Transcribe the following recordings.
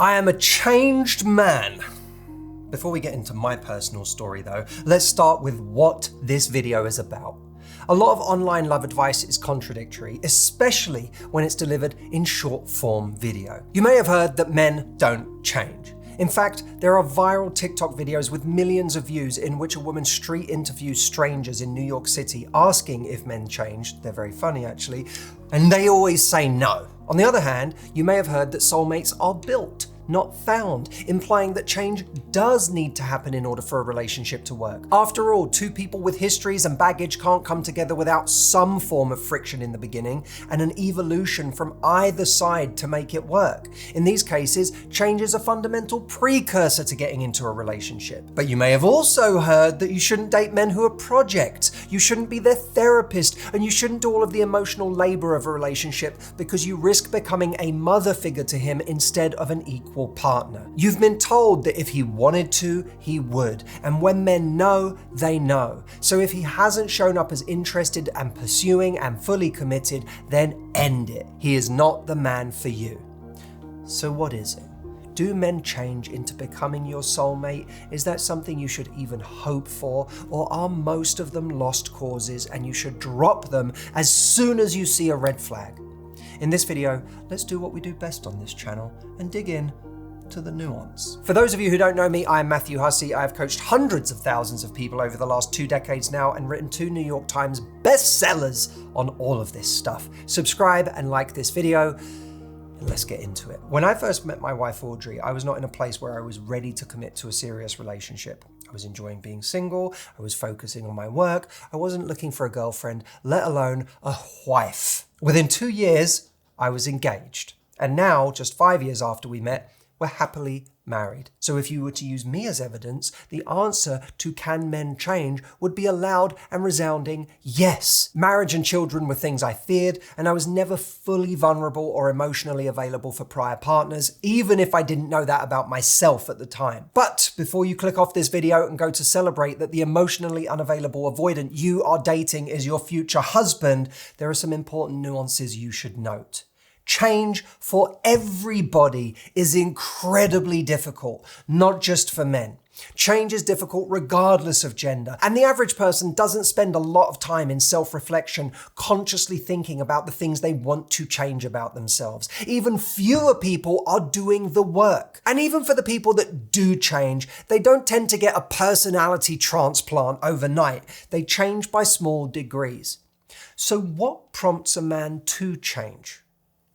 I am a changed man. Before we get into my personal story though, let's start with what this video is about. A lot of online love advice is contradictory, especially when it's delivered in short form video. You may have heard that men don't change. In fact, there are viral TikTok videos with millions of views in which a woman street interviews strangers in New York City asking if men changed. They're very funny actually, and they always say no. On the other hand, you may have heard that soulmates are built, not found, implying that change does need to happen in order for a relationship to work. After all, two people with histories and baggage can't come together without some form of friction in the beginning and an evolution from either side to make it work. In these cases, change is a fundamental precursor to getting into a relationship. But you may have also heard that you shouldn't date men who are projects, you shouldn't be their therapist, and you shouldn't do all of the emotional labor of a relationship because you risk becoming a mother figure to him instead of an equal partner. You've been told that if he wanted to, he would. And when men know, they know. So if he hasn't shown up as interested and pursuing and fully committed, then end it. He is not the man for you. So what is it? Do men change into becoming your soulmate? Is that something you should even hope for? Or are most of them lost causes and you should drop them as soon as you see a red flag? In this video, let's do what we do best on this channel and dig in to the nuance. For those of you who don't know me, I'm Matthew Hussey. I have coached hundreds of thousands of people over the last 2 decades now and written 2 New York Times bestsellers on all of this stuff. Subscribe and like this video, and let's get into it. When I first met my wife Audrey, I was not in a place where I was ready to commit to a serious relationship. I was enjoying being single, I was focusing on my work, I wasn't looking for a girlfriend, let alone a wife. Within 2 years, I was engaged. And now, just 5 years after we met, we're happily married. So if you were to use me as evidence, the answer to can men change would be a loud and resounding yes. Marriage and children were things I feared, and I was never fully vulnerable or emotionally available for prior partners, even if I didn't know that about myself at the time. But before you click off this video and go to celebrate that the emotionally unavailable avoidant you are dating is your future husband, there are some important nuances you should note. Change for everybody is incredibly difficult, not just for men. Change is difficult regardless of gender, and the average person doesn't spend a lot of time in self-reflection, consciously thinking about the things they want to change about themselves. Even fewer people are doing the work. And even for the people that do change, they don't tend to get a personality transplant overnight. They change by small degrees. So what prompts a man to change?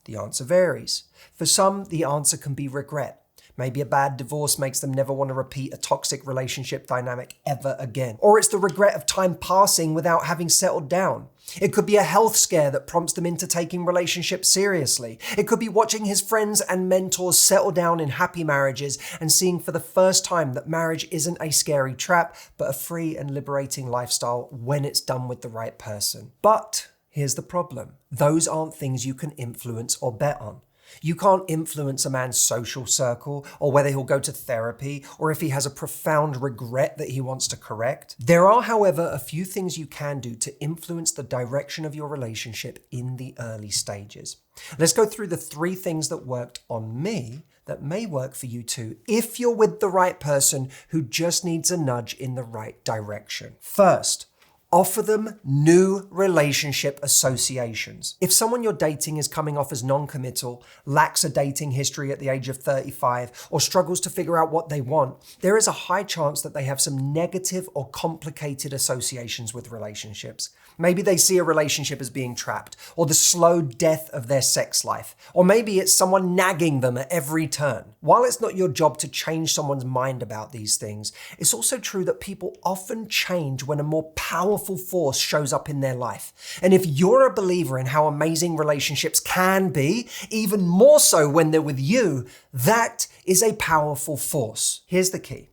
The answer varies. For some, the answer can be regret. Maybe a bad divorce makes them never want to repeat a toxic relationship dynamic ever again. Or it's the regret of time passing without having settled down. It could be a health scare that prompts them into taking relationships seriously. It could be watching his friends and mentors settle down in happy marriages and seeing for the first time that marriage isn't a scary trap, but a free and liberating lifestyle when it's done with the right person. But here's the problem. Those aren't things you can influence or bet on. You can't influence a man's social circle or whether he'll go to therapy or if he has a profound regret that he wants to correct. There are, however, a few things you can do to influence the direction of your relationship in the early stages. Let's go through the 3 things that worked on me that may work for you too if you're with the right person who just needs a nudge in the right direction. First, offer them new relationship associations. If someone you're dating is coming off as non-committal, lacks a dating history at the age of 35, or struggles to figure out what they want, there is a high chance that they have some negative or complicated associations with relationships. Maybe they see a relationship as being trapped, or the slow death of their sex life, or maybe it's someone nagging them at every turn. While it's not your job to change someone's mind about these things, it's also true that people often change when a more powerful force shows up in their life. And if you're a believer in how amazing relationships can be, even more so when they're with you, that is a powerful force. Here's the key.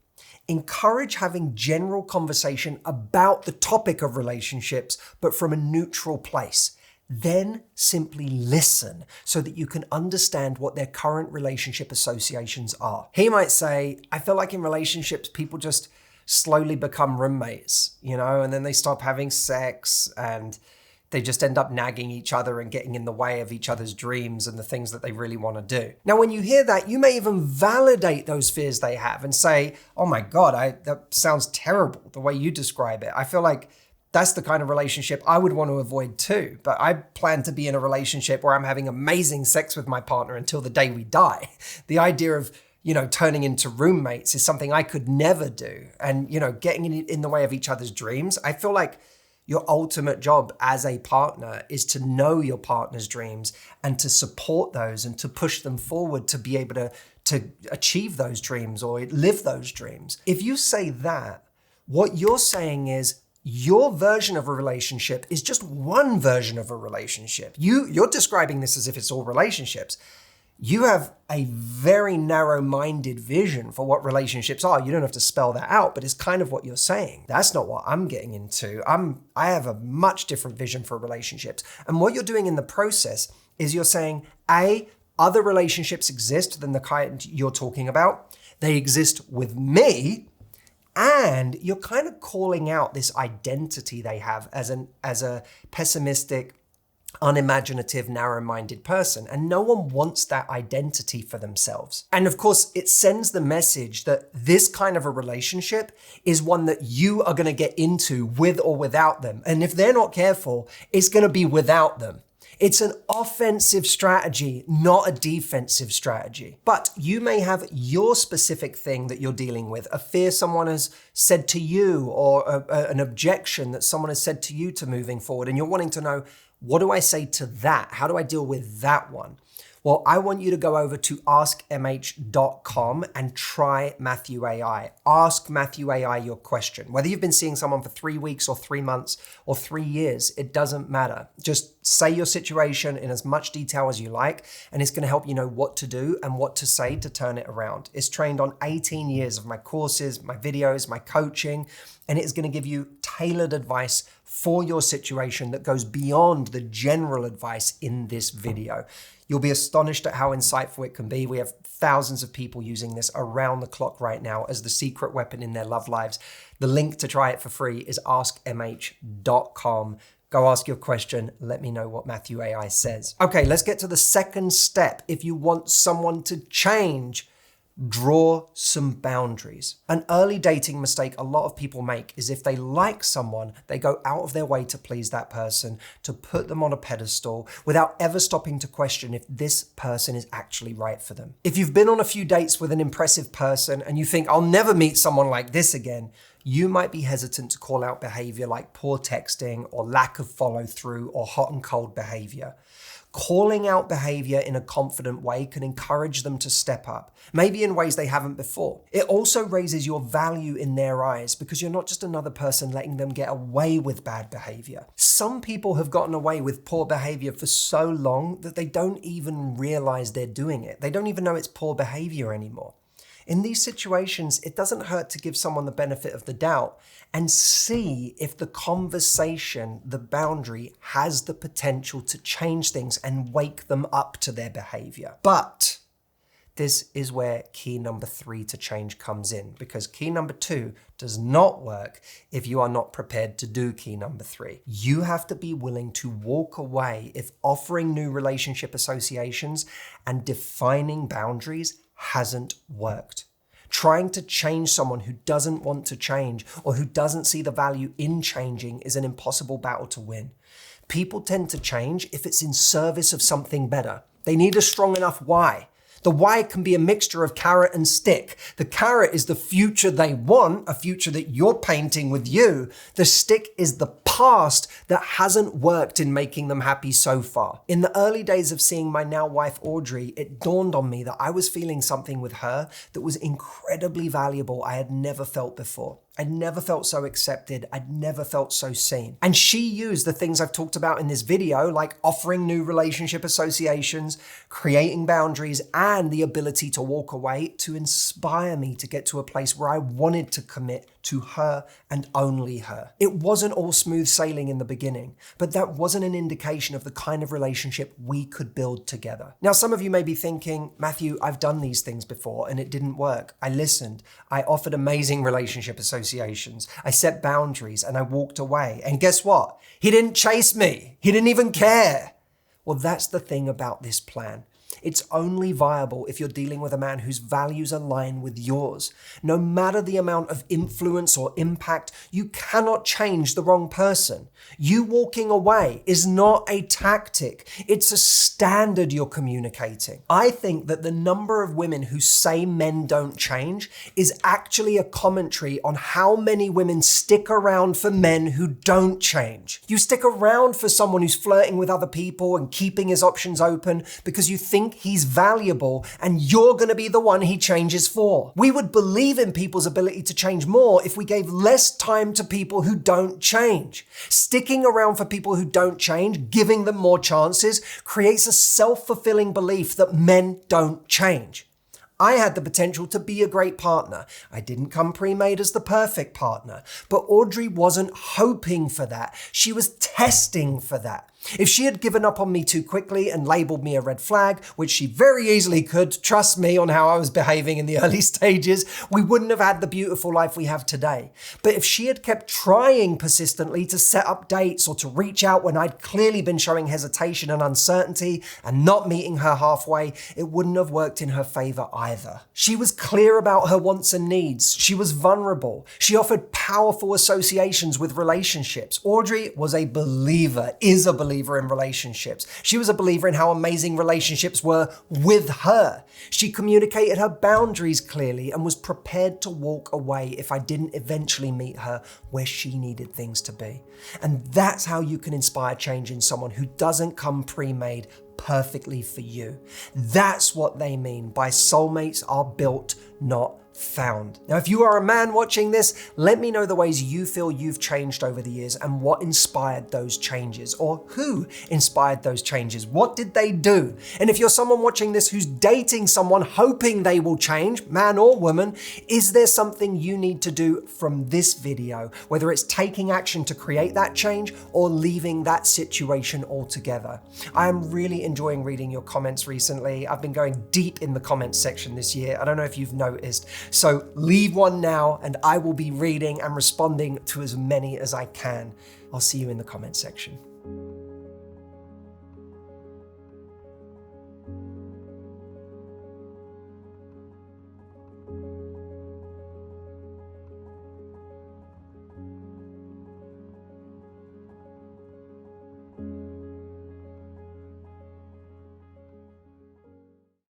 Encourage having general conversation about the topic of relationships, but from a neutral place. Then simply listen so that you can understand what their current relationship associations are. He might say, I feel like in relationships, people just slowly become roommates, and then they stop having sex and They just end up nagging each other and getting in the way of each other's dreams and the things that they really want to do. Now, when you hear that, you may even validate those fears they have and say, oh my God, that sounds terrible the way you describe it. I feel like that's the kind of relationship I would want to avoid too. But I plan to be in a relationship where I'm having amazing sex with my partner until the day we die. The idea of, turning into roommates is something I could never do. And, getting in the way of each other's dreams, I feel like your ultimate job as a partner is to know your partner's dreams and to support those and to push them forward to be able to achieve those dreams or live those dreams. If you say that, what you're saying is your version of a relationship is just one version of a relationship. You're describing this as if it's all relationships. You have a very narrow-minded vision for what relationships are. You don't have to spell that out, but it's kind of what you're saying. That's not what I'm getting into. I have a much different vision for relationships. And what you're doing in the process is you're saying, A, other relationships exist than the kind you're talking about. They exist with me. And you're kind of calling out this identity they have as a pessimistic, unimaginative, narrow-minded person. And no one wants that identity for themselves. And of course, it sends the message that this kind of a relationship is one that you are going to get into with or without them. And if they're not careful, it's going to be without them. It's an offensive strategy, not a defensive strategy. But you may have your specific thing that you're dealing with, a fear someone has said to you or an objection that someone has said to you to moving forward. And you're wanting to know, what do I say to that? How do I deal with that one? Well, I want you to go over to askmh.com and try Matthew AI. Ask Matthew AI your question. Whether you've been seeing someone for 3 weeks or 3 months or 3 years, it doesn't matter. Just say your situation in as much detail as you like, and it's going to help you know what to do and what to say to turn it around. It's trained on 18 years of my courses, my videos, my coaching, and it is going to give you tailored advice for your situation that goes beyond the general advice in this video. You'll be astonished at how insightful it can be. We have thousands of people using this around the clock right now as the secret weapon in their love lives. The link to try it for free is askmh.com. Go ask your question. Let me know what Matthew AI says. Okay, let's get to the second step. If you want someone to change, draw some boundaries. An early dating mistake a lot of people make is if they like someone, they go out of their way to please that person, to put them on a pedestal without ever stopping to question if this person is actually right for them. If you've been on a few dates with an impressive person and you think, I'll never meet someone like this again, you might be hesitant to call out behavior like poor texting or lack of follow through or hot and cold behavior. Calling out behavior in a confident way can encourage them to step up, maybe in ways they haven't before. It also raises your value in their eyes because you're not just another person letting them get away with bad behavior. Some people have gotten away with poor behavior for so long that they don't even realize they're doing it. They don't even know it's poor behavior anymore. In these situations, it doesn't hurt to give someone the benefit of the doubt and see if the conversation, the boundary, has the potential to change things and wake them up to their behavior. But this is where key number 3 to change comes in, because key number 2 does not work if you are not prepared to do key number 3. You have to be willing to walk away if offering new relationship associations and defining boundaries hasn't worked. Trying to change someone who doesn't want to change or who doesn't see the value in changing is an impossible battle to win. People tend to change if it's in service of something better. They need a strong enough why. The why can be a mixture of carrot and stick. The carrot is the future they want, a future that you're painting with you. The stick is the past that hasn't worked in making them happy so far. In the early days of seeing my now wife Audrey, it dawned on me that I was feeling something with her that was incredibly valuable I had never felt before. I'd never felt so accepted. I'd never felt so seen. And she used the things I've talked about in this video, like offering new relationship associations, creating boundaries, and the ability to walk away to inspire me to get to a place where I wanted to commit to her and only her. It wasn't all smooth sailing in the beginning, but that wasn't an indication of the kind of relationship we could build together. Now, some of you may be thinking, Matthew, I've done these things before and it didn't work. I listened. I offered amazing relationship associations. associations. I set boundaries and I walked away. And guess what? He didn't chase me. He didn't even care. Well, that's the thing about this plan. It's only viable if you're dealing with a man whose values align with yours. No matter the amount of influence or impact, you cannot change the wrong person. You walking away is not a tactic. It's a standard you're communicating. I think that the number of women who say men don't change is actually a commentary on how many women stick around for men who don't change. You stick around for someone who's flirting with other people and keeping his options open because you think he's valuable and you're going to be the one he changes for. We would believe in people's ability to change more if we gave less time to people who don't change. Sticking around for people who don't change, giving them more chances, creates a self-fulfilling belief that men don't change. I had the potential to be a great partner. I didn't come pre-made as the perfect partner, but Audrey wasn't hoping for that. She was testing for that. If she had given up on me too quickly and labeled me a red flag, which she very easily could, trust me on how I was behaving in the early stages, we wouldn't have had the beautiful life we have today. But if she had kept trying persistently to set up dates or to reach out when I'd clearly been showing hesitation and uncertainty and not meeting her halfway, it wouldn't have worked in her favor either. She was clear about her wants and needs. She was vulnerable. She offered powerful associations with relationships. Audrey was a believer, is a believer in relationships. She was a believer in how amazing relationships were with her. She communicated her boundaries clearly and was prepared to walk away if I didn't eventually meet her where she needed things to be. And that's how you can inspire change in someone who doesn't come pre-made perfectly for you. That's what they mean by soulmates are built, not found. Now, if you are a man watching this, let me know the ways you feel you've changed over the years and what inspired those changes, or who inspired those changes. What did they do? And if you're someone watching this who's dating someone hoping they will change, man or woman, is there something you need to do from this video, whether it's taking action to create that change or leaving that situation altogether? I am really enjoying reading your comments recently. I've been going deep in the comments section this year. I don't know if you've noticed. So leave one now and I will be reading and responding to as many as I can. I'll see you in the comment section.